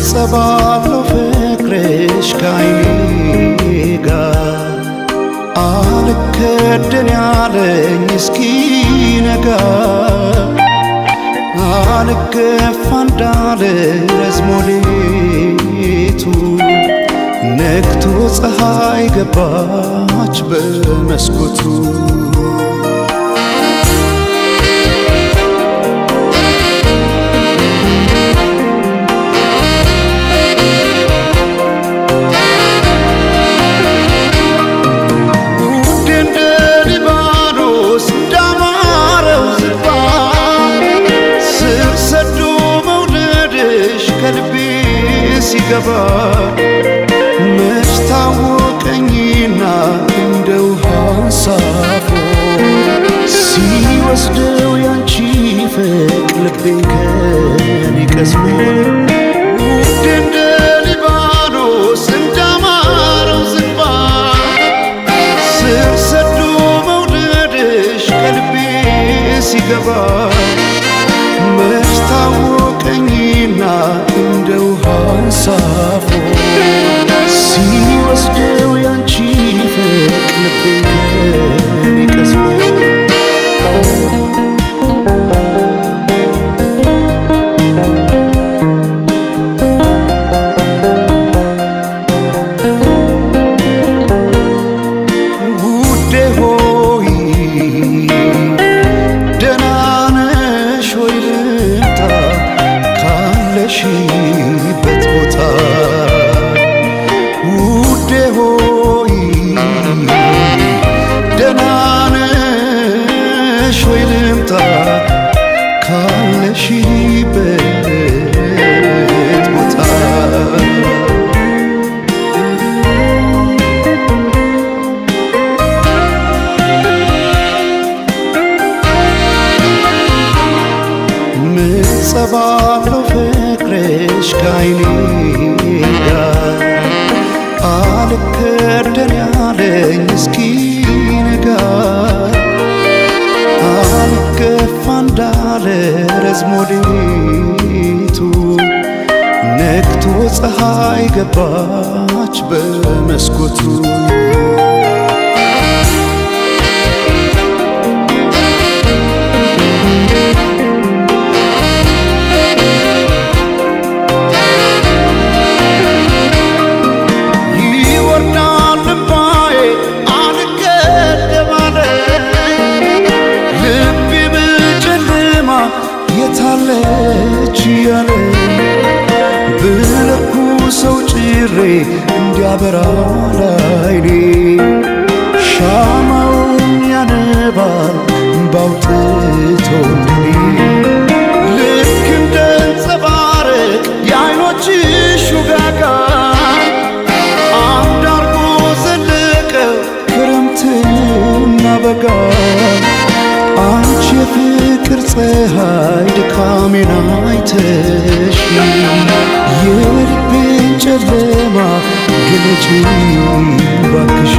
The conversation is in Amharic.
ጸባለው ፍቅርሽ ከዓይኔ ጋር አልከደን ያለኝ እስኪነጋ አልገፋ እንዳለ ረዝሞ ሌቱ ነግቶ ፀሐይ ገባች በመስኮቱ ሲገባ መች ታወቀኝና እንደ ውሃ አንሳፎ ሲወስደው ያንቺ ፍቅር ልቤን ከኔ ቀስሞ ውድ እንደ ሊባኖስ እንዳማረው ዝግባ ስር ሰዶ መውደድሽ ከልቤ ሲገባ መች ታወቀኝና እንደ ውሃ አንሳፎ ሲወስደው ያንቺ ፍቅር ልቤን ከኔ ቀስሞ ውዴ ሆይ ደህና ነሽ ወይ ልምጣ ካለሽበት ቦታ ውዴ ሆይ ደህና ነሽ ወይ ልምጣ ካለሽበት ቦታ ጸባለው ፍቅርሽ ከዓይኔ ጋር አልከደን ያለኝ እስኪነጋ አልገፋ እንዳለ ረዝሞ ሌቱ ነግቶ ፀሐይ ገባች በመስኮቱ የታለች ያለ ብለኩ ሰው ጭሬ እንዲያበራ ላይኔ ሻማውን ያነባል ባውጥቶልኔ ልክ እንደ አንጸባረቅ የዓይኖችሽ ውጋጋ አንድ አርጎ ዘለቀው ክረምትና በጋ አንቺ የፍቅር ፀሐይ ድካሜን አይተሽ የልቤን ጨለማ ግለጪ ባክሽ